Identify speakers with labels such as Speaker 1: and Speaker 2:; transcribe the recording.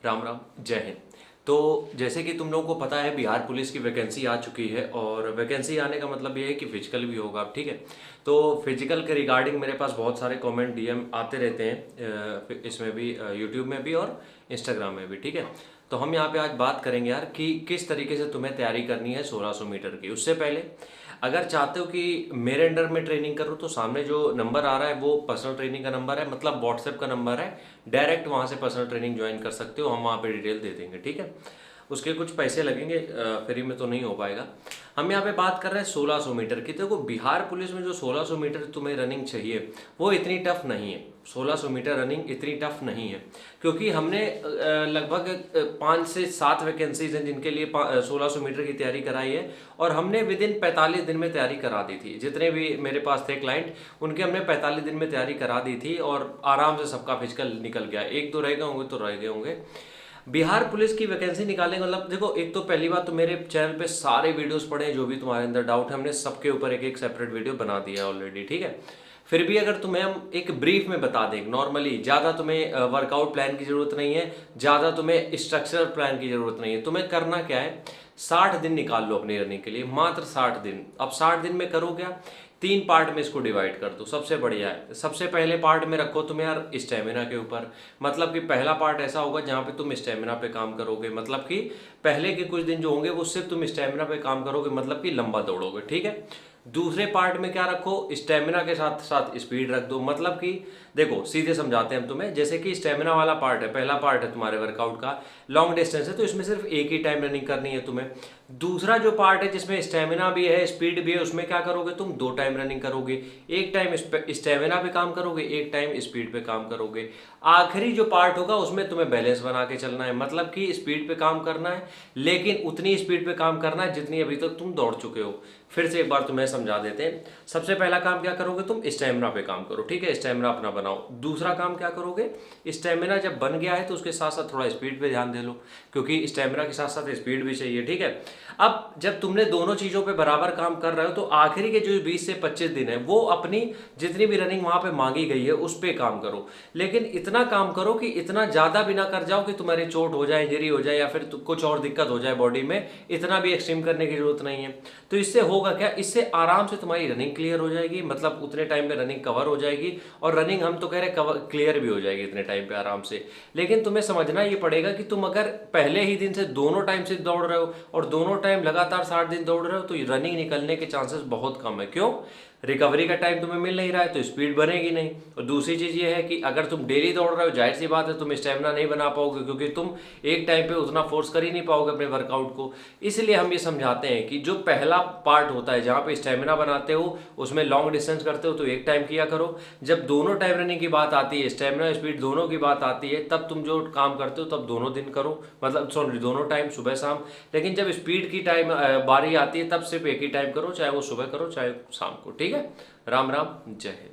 Speaker 1: राम राम, जय हिंद। तो जैसे कि तुम लोगों को पता है, बिहार पुलिस की वैकेंसी आ चुकी है और वैकेंसी आने का मतलब ये है कि फिजिकल भी होगा, ठीक है। तो फिजिकल के रिगार्डिंग मेरे पास बहुत सारे कमेंट डीएम आते रहते हैं, इसमें भी, यूट्यूब में भी और इंस्टाग्राम में भी, ठीक है। तो हम यहाँ पे आज बात करेंगे यार कि किस तरीके से तुम्हें तैयारी करनी है 1600 मीटर की। उससे पहले अगर चाहते हो कि मेरे अंडर में ट्रेनिंग करूँ तो सामने जो नंबर आ रहा है वो पर्सनल ट्रेनिंग का नंबर है, मतलब व्हाट्सएप का नंबर है। डायरेक्ट वहाँ से पर्सनल ट्रेनिंग ज्वाइन कर सकते हो, हम वहाँ पे डिटेल दे देंगे, ठीक है। उसके कुछ पैसे लगेंगे, फ्री में तो नहीं हो पाएगा। हम यहाँ पे बात कर रहे हैं 1600 मीटर की। देखो, बिहार पुलिस में जो 1600 मीटर तुम्हें रनिंग चाहिए वो इतनी टफ नहीं है। 1600 मीटर रनिंग इतनी टफ नहीं है, क्योंकि हमने लगभग 5 से 7 वैकेंसीज हैं जिनके लिए 1600 मीटर की तैयारी कराई है, और हमने विद इन 45 दिन में तैयारी करा दी थी। जितने भी मेरे पास थे क्लाइंट, उनके हमने 45 दिन में तैयारी करा दी थी और आराम से सबका फिजिकल निकल गया। एक दो रह गए होंगे तो रह गए होंगे। बिहार पुलिस की वैकेंसी निकालने का मतलब, देखो, एक तो पहली बात तो मेरे चैनल पे सारे वीडियोस पड़े हैं, जो भी तुम्हारे अंदर डाउट है हमने सबके ऊपर एक एक सेपरेट वीडियो बना दिया है ऑलरेडी, ठीक है। फिर भी अगर तुम्हें हम एक ब्रीफ में बता दें नॉर्मली, ज़्यादा तुम्हें वर्कआउट प्लान की ज़रूरत नहीं है, ज़्यादा तुम्हें स्ट्रक्चरल प्लान की ज़रूरत नहीं है। तुम्हें करना क्या है, 60 दिन निकाल लो अपनी रनिंग के लिए, मात्र 60 दिन। अब 60 दिन में करो क्या, 3 पार्ट में इसको डिवाइड कर दो, सबसे बढ़िया है। सबसे पहले पार्ट में रखो तुम यार स्टेमिना के ऊपर, मतलब कि पहला पार्ट ऐसा होगा जहाँ पे तुम स्टेमिना पे काम करोगे, मतलब कि पहले के कुछ दिन जो होंगे वो सिर्फ तुम स्टेमिना पे काम करोगे, मतलब कि लंबा दौड़ोगे, ठीक है। दूसरे पार्ट में क्या रखो, स्टेमिना के साथ साथ स्पीड रख दो। मतलब कि देखो, सीधे समझाते हैं हम तुम्हें। जैसे कि स्टेमिना वाला पार्ट है, पहला पार्ट है तुम्हारे वर्कआउट का, लॉन्ग डिस्टेंस है, तो इसमें सिर्फ एक ही टाइम रनिंग करनी है तुम्हें। दूसरा जो पार्ट है जिसमें स्टेमिना भी है स्पीड भी है, उसमें क्या करोगे तुम, 2 टाइम रनिंग करोगे। एक टाइम स्टेमिना पे काम करोगे, एक टाइम स्पीड पे काम करोगे। आखिरी जो पार्ट होगा उसमें तुम्हें बैलेंस बना के चलना है, मतलब कि स्पीड पे काम करना है, लेकिन उतनी स्पीड पे काम करना है जितनी अभी तक तुम दौड़ चुके हो। फिर से एक बार तुम्हें समझा देते हैं। सबसे पहला काम क्या करोगे, तुम स्टेमिना पे काम करो, ठीक है, स्टेमिना अपना बनाओ। दूसरा काम क्या करोगे, स्टेमिना जब बन गया है तो उसके साथ साथ थोड़ा स्पीड पे ध्यान दे लो, क्योंकि स्टेमिना के साथ साथ स्पीड भी चाहिए, ठीक है। अब जब तुमने दोनों चीज़ों पे बराबर काम कर रहे हो तो आखिरी के जो 20 से 25 दिन है वो अपनी जितनी भी रनिंग वहाँ पे मांगी गई है उस पर काम करो। लेकिन इतना काम करो कि इतना ज़्यादा भी ना कर जाओ कि तुम्हारी चोट हो जाए, इंजरी हो जाए, या फिर कुछ और दिक्कत हो जाए बॉडी में। इतना भी एक्सट्रीम करने की जरूरत नहीं है। तो इससे होगा क्या, इससे आराम से तुम्हारी रनिंग क्लियर हो जाएगी, मतलब उतने टाइम में रनिंग कवर हो जाएगी, और रनिंग हम तो कह रहे कवर क्लियर भी हो जाएगी इतने टाइम पे आराम से। लेकिन तुम्हें समझना ये पड़ेगा कि तुम अगर पहले ही दिन से दोनों टाइम से दौड़ रहे हो और दोनों टाइम लगातार 60 दिन दौड़ रहे हो तो रनिंग निकलने के चांसेस बहुत कम है। क्यों, रिकवरी का टाइम तुम्हें मिल नहीं रहा है तो स्पीड बनेगी नहीं। और दूसरी चीज़ ये है कि अगर तुम डेली दौड़ रहे हो, जाहिर सी बात है तुम स्टेमिना नहीं बना पाओगे, क्योंकि तुम एक टाइम पे उतना फोर्स कर ही नहीं पाओगे अपने वर्कआउट को। इसलिए हम ये समझाते हैं कि जो पहला पार्ट होता है जहाँ पे स्टेमिना बनाते हो, उसमें लॉन्ग डिस्टेंस करते हो तो एक टाइम किया करो। जब दोनों टाइम रनिंग की बात आती है, स्टेमिना स्पीड दोनों की बात आती है, तब तुम जो काम करते हो तब दोनों दिन करो, मतलब सॉरी दोनों टाइम, सुबह शाम। लेकिन जब स्पीड की टाइम बारी आती है तब सिर्फ एक ही टाइम करो, चाहे वो सुबह करो चाहे शाम को, ठीक है। राम राम, जय हिंद।